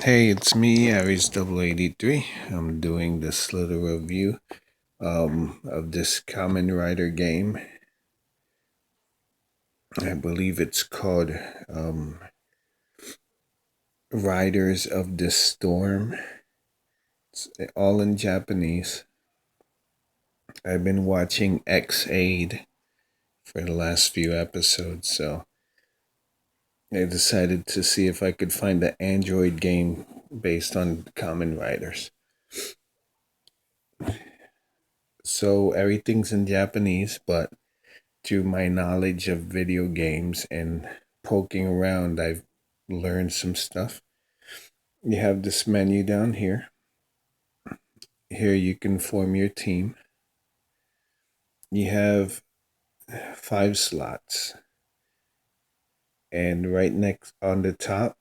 Hey, it's me, avid. I'm doing this little review of this Common Rider game. I believe it's called Riders of the Storm. It's all in Japanese. I've been watching avid for the last few episodes, so I decided to see if I could find an Android game based on Common Riders. So everything's in Japanese, but through my knowledge of video games and poking around, I've learned some stuff. You have this menu down here. Here you can form your team. You have 5 slots. And right next on the top,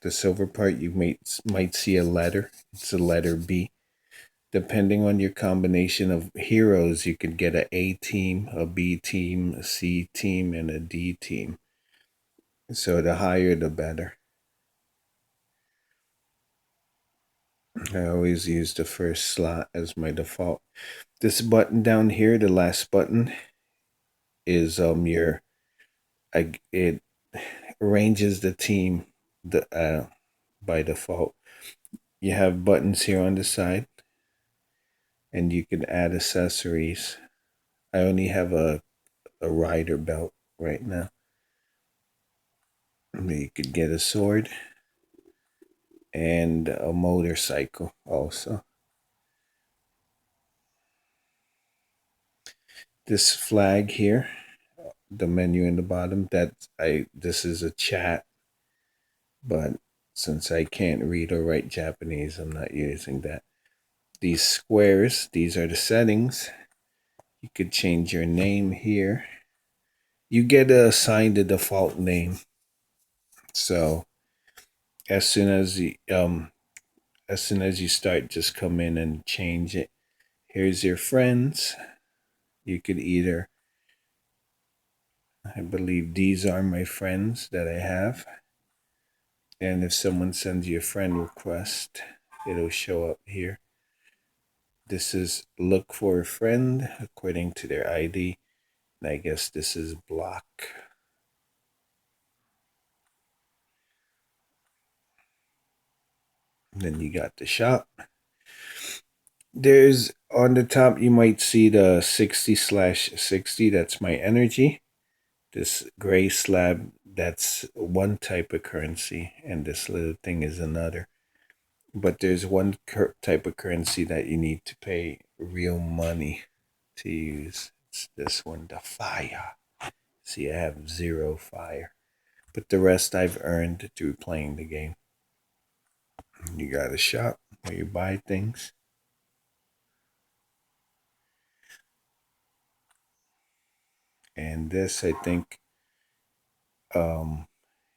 the silver part, you might see a letter. It's a letter B. Depending on your combination of heroes, you could get an A team, a B team, a C team, and a D team. So the higher, the better. I always use the first slot as my default. This button down here, the last button, is it arranges the team by default. You have buttons here on the side, and you can add accessories. I only have a rider belt right now. You could get a sword and a motorcycle also. This flag here, the menu in the bottom, this is a chat, but since I can't read or write Japanese, I'm not using that. These squares, these are the settings. You could change your name here. You get assigned the default name. So as soon as you start, just come in and change it. Here's your friends. You could either, I believe these are my friends that I have. And if someone sends you a friend request, it'll show up here. This is look for a friend according to their ID. And I guess this is block. Then you got the shop. There's on the top, you might see the 60/60. That's my energy. This gray slab, that's one type of currency. And this little thing is another. But there's one type of currency that you need to pay real money to use. It's this one, the fire. See, I have 0 fire. But the rest I've earned through playing the game. You got a shop where you buy things. And this, I think,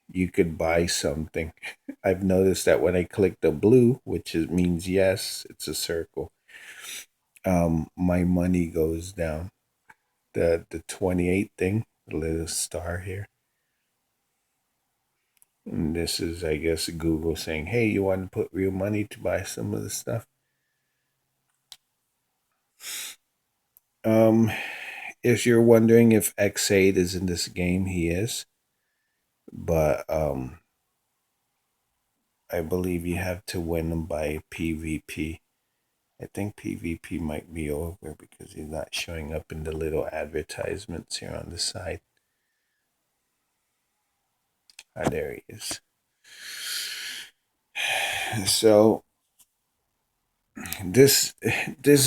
you could buy something. I've noticed that when I click the blue, which means yes, it's a circle, my money goes down. The 28 thing, the little star here. And this is, I guess, Google saying, hey, you want to put real money to buy some of the stuff? If you're wondering if X8 is in this game, he is. But I believe you have to win them by PvP. I think PvP might be over because he's not showing up in the little advertisements here on the side. Ah, there he is. So this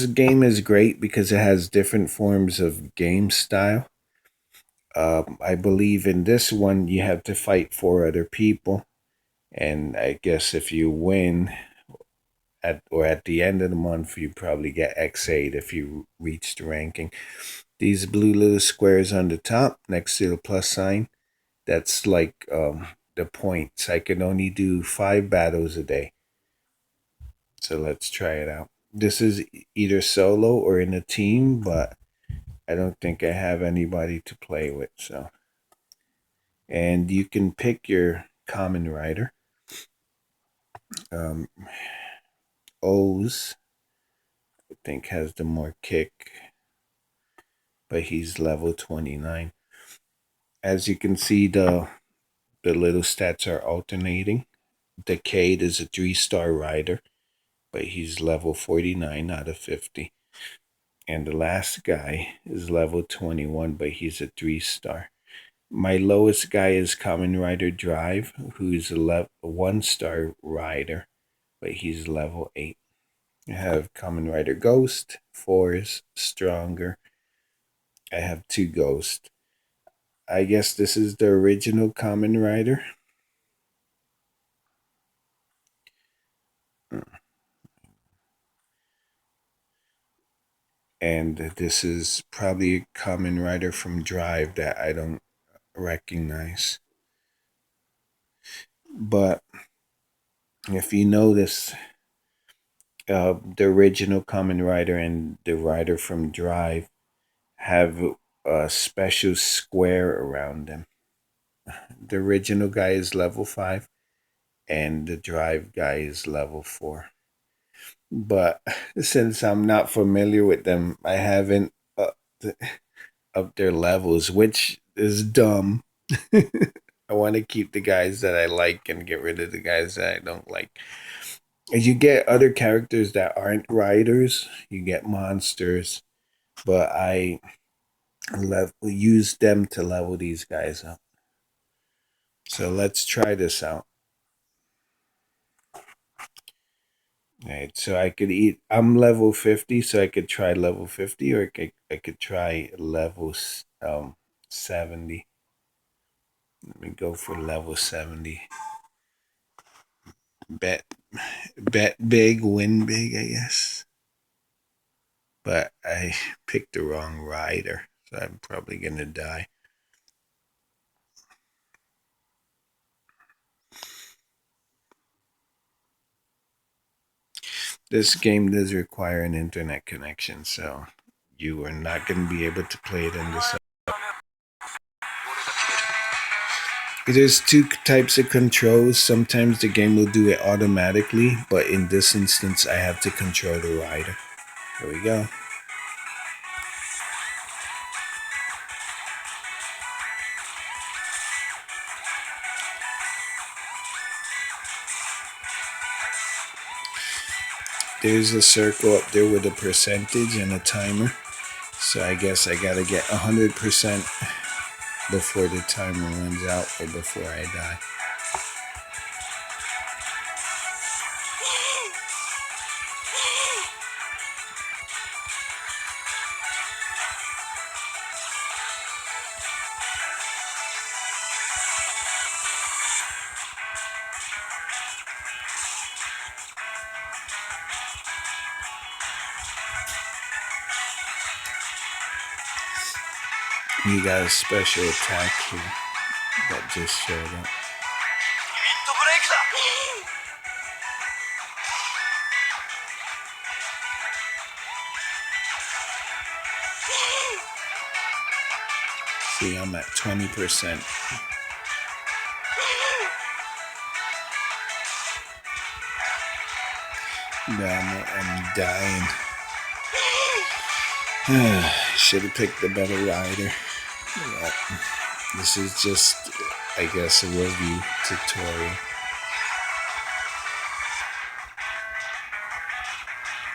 game is great because it has different forms of game style. I believe in this one you have to fight 4 other people, and I guess if you win at the end of the month, you probably get X8 if you reach the ranking. These blue little squares on the top next to the plus sign, that's like the points. I can only do 5 battles a day. So let's try it out. This is either solo or in a team, but I don't think I have anybody to play with. So, and you can pick your common rider. Um, O's, I think, has the more kick, but he's level 29. As you can see, the little stats are alternating. Decade is a 3-star rider, but he's level 49 out of 50. And the last guy is level 21, but he's a 3-star. My lowest guy is Common Rider Drive, who's a 1-star rider, but he's level 8. I have Common Rider Ghost, 4 is stronger. I have 2 Ghost. I guess this is the original Common Rider. And this is probably a Common Rider from Drive that I don't recognize. But if you notice, the original Common Rider and the rider from Drive have a special square around them. The original guy is level 5, and the Drive guy is level 4. But since I'm not familiar with them, I haven't up their levels, which is dumb. I want to keep the guys that I like and get rid of the guys that I don't like. As you get other characters that aren't riders, you get monsters, but I use them to level these guys up. So let's try this out. Right, so I could I'm level 50, so I could try level 50, or I could try level 70. Let me go for level 70. Bet big, win big, I guess. But I picked the wrong rider, so I'm probably gonna die. This game does require an internet connection, so you are not going to be able to play it in this. There's 2 types of controls. Sometimes the game will do it automatically, but in this instance, I have to control the rider. Here we go. There's a circle up there with a percentage and a timer. So I guess I gotta get 100% before the timer runs out or before I die. You got a special attack here that just showed up. See, I'm at 20%. I'm dying. Should have picked a better rider. But this is just, I guess, a review tutorial.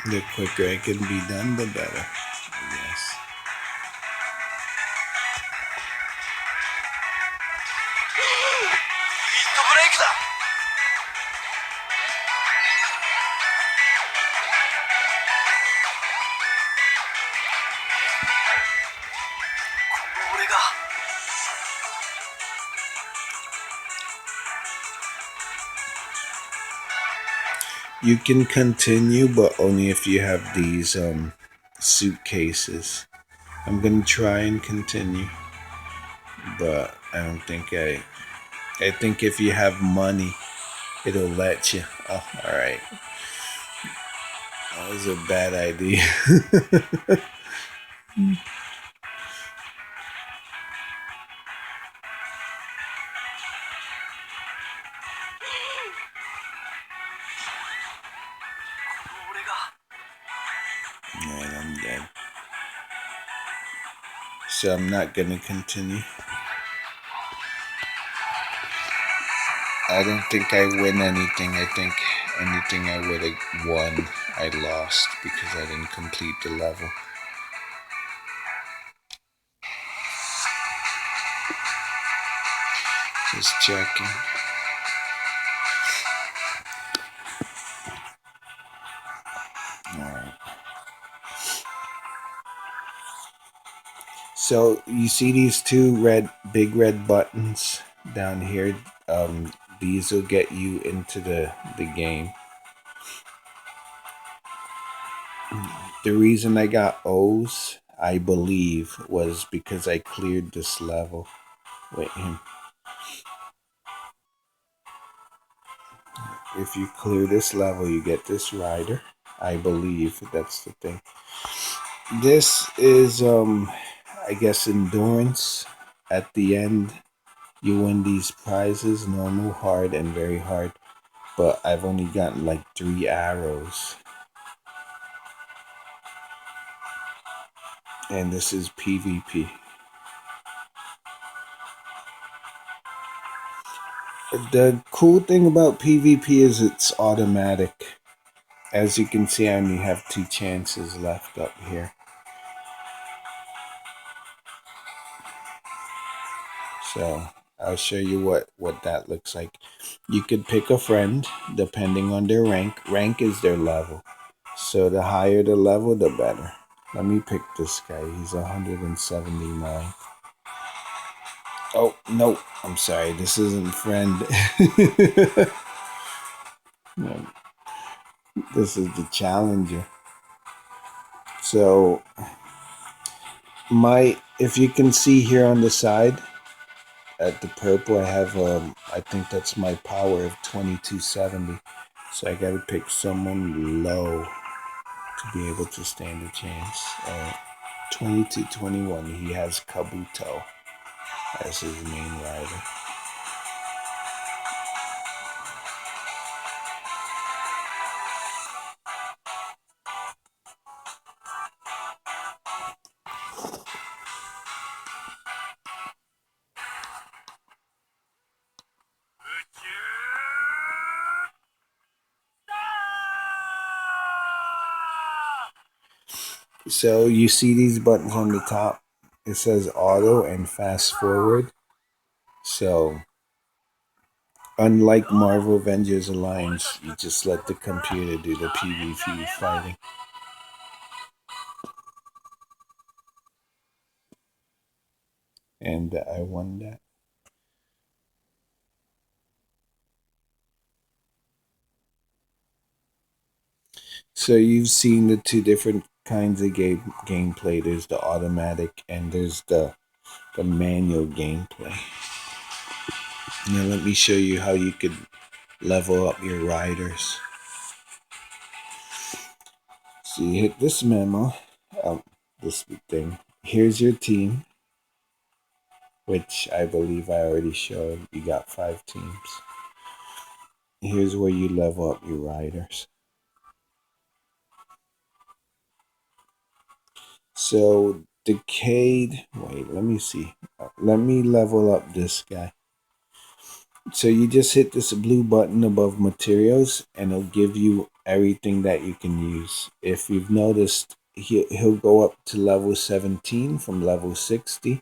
The quicker it can be done, the better, I guess. You can continue, but only if you have these suitcases. I'm gonna try and continue, but I don't think I think if you have money, it'll let you. Oh, all right. That was a bad idea. So I'm not going to continue. I don't think I win anything. I think anything I would have won, I lost because I didn't complete the level. Just checking. Alright. So you see these two big red buttons down here? These will get you into the game. The reason I got O's, I believe, was because I cleared this level with him. If you clear this level, you get this rider. I believe that's the thing. This is, I guess, endurance. At the end, you win these prizes, normal, hard, and very hard. But I've only gotten like 3 arrows. And this is PvP. The cool thing about PvP is it's automatic. As you can see, I only have 2 chances left up here. So I'll show you what that looks like. You could pick a friend depending on their rank. Rank is their level. So the higher the level, the better. Let me pick this guy. He's 179. Oh, no. I'm sorry. This isn't friend. No, this is the challenger. So if you can see here on the side at the purple, I have I think that's my power of 2270. So I gotta pick someone low to be able to stand a chance. 2221, he has Kabuto as his main rider. So you see these buttons on the top. It says auto and fast forward. So unlike Marvel Avengers Alliance, you just let the computer do the PvP fighting. And I won that. So you've seen the 2 different kinds of gameplay. There's the automatic and there's the manual gameplay. Now let me show you how you could level up your riders. So you hit this memo, this thing. Here's your team, which I believe I already showed. You got 5 teams. Here's where you level up your riders. So Decade, wait, let me see. Let me level up this guy. So you just hit this blue button above materials and it'll give you everything that you can use. If you've noticed, he'll go up to level 17 from level 60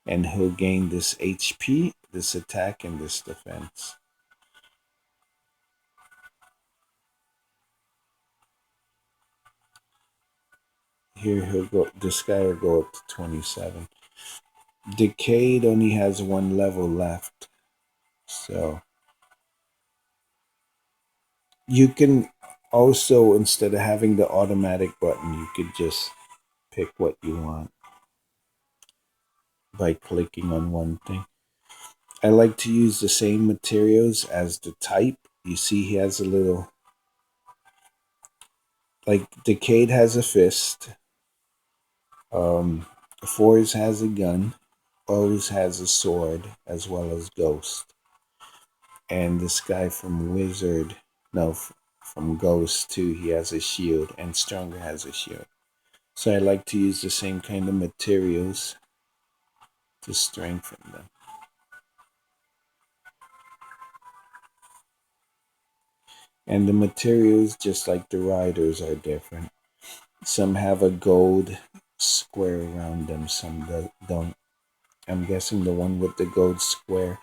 and he'll gain this HP, this attack, and this defense. Here this guy will go up to 27. Decade only has 1 level left. So you can also, instead of having the automatic button, you could just pick what you want by clicking on one thing. I like to use the same materials as the type. You see he has a little, like Decade has a fist, Fours has a gun, O's has a sword, as well as Ghost. And this guy from from Ghost too, he has a shield, and Stronger has a shield. So I like to use the same kind of materials to strengthen them. And the materials, just like the riders, are different. Some have a gold square around them, some don't. I'm guessing the one with the gold square,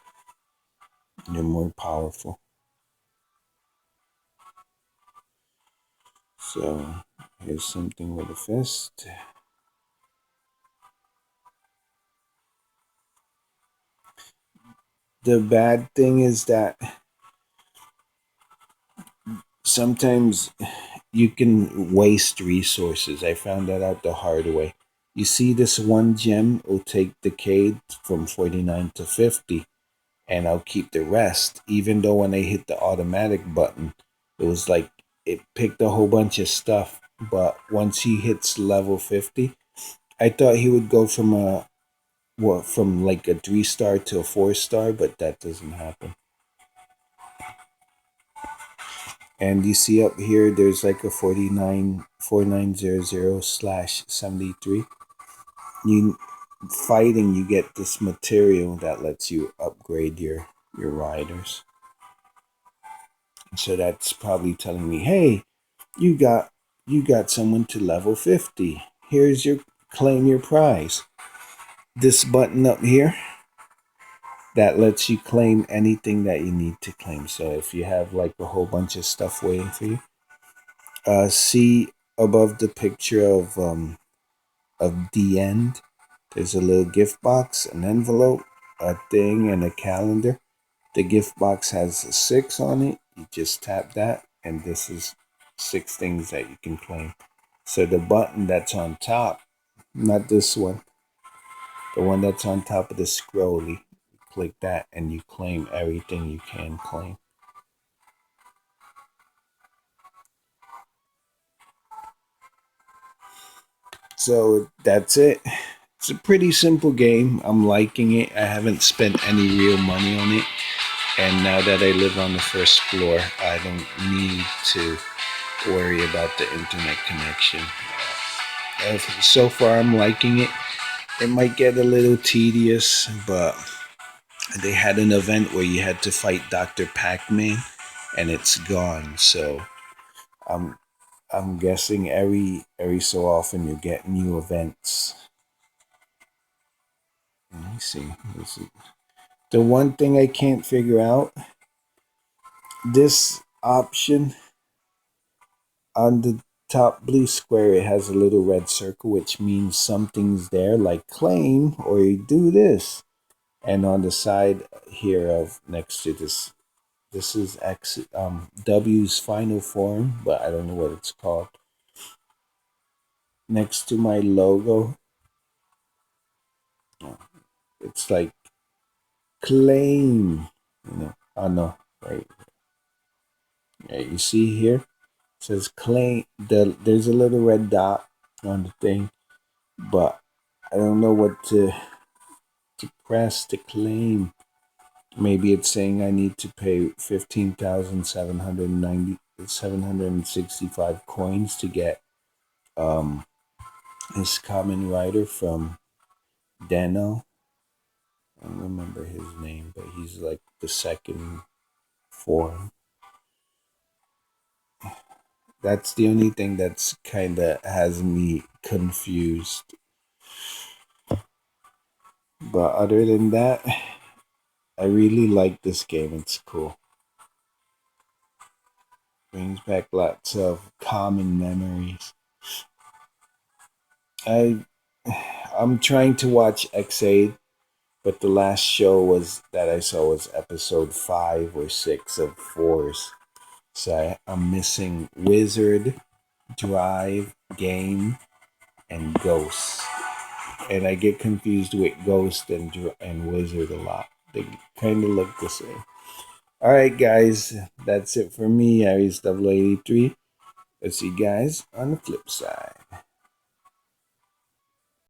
they're more powerful. So here's something with a fist. The bad thing is that sometimes you can waste resources. I found that out the hard way. You see, this one gem will take decade from 49 to 50, and I'll keep the rest. Even though when I hit the automatic button, it was like it picked a whole bunch of stuff. But once he hits level 50, I thought he would go from from like a 3-star to a 4-star, but that doesn't happen. And you see up here, there's like a 494900/73. You fighting, you get this material that lets you upgrade your riders. So that's probably telling me, hey, you got someone to level 50. Here's your claim your prize. This button up here that lets you claim anything that you need to claim. So if you have like a whole bunch of stuff waiting for you, see above the picture of the end, there's a little gift box, an envelope, a thing, and a calendar. The gift box has 6 on it. You just tap that, and this is 6 things that you can claim. So the button that's on top, not this one, the one that's on top of the scrolly, click that and you claim everything you can claim. So that's it. It's a pretty simple game. I'm liking it. I haven't spent any real money on it. And now that I live on the first floor, I don't need to worry about the internet connection. So far, I'm liking it. It might get a little tedious, but they had an event where you had to fight Dr. Pac-Man, and it's gone. So I'm guessing every so often you get new events. Let me see. The one thing I can't figure out, this option on the top blue square, it has a little red circle, which means something's there, like claim or you do this. And on the side here of next to this is W's final form, but I don't know what it's called. Next to my logo, it's like claim. Oh no, wait. Yeah, you see here, it says claim. There's a little red dot on the thing, but I don't know what to press to claim. Maybe it's saying I need to pay 15,765 coins to get this common rider from Deno. I don't remember his name, but he's like the second form. That's the only thing that's kind of has me confused. But other than that, I really like this game. It's cool. Brings back lots of common memories. I'm trying to watch avid, but the last show that I saw was episode 5 or 6 of 4s. So I'm missing Wizard, Drive, Game, and Ghost. And I get confused with Ghost and Wizard a lot. They kind of look the same. Alright guys, that's it for me. Aries 83. Let's see you guys on the flip side.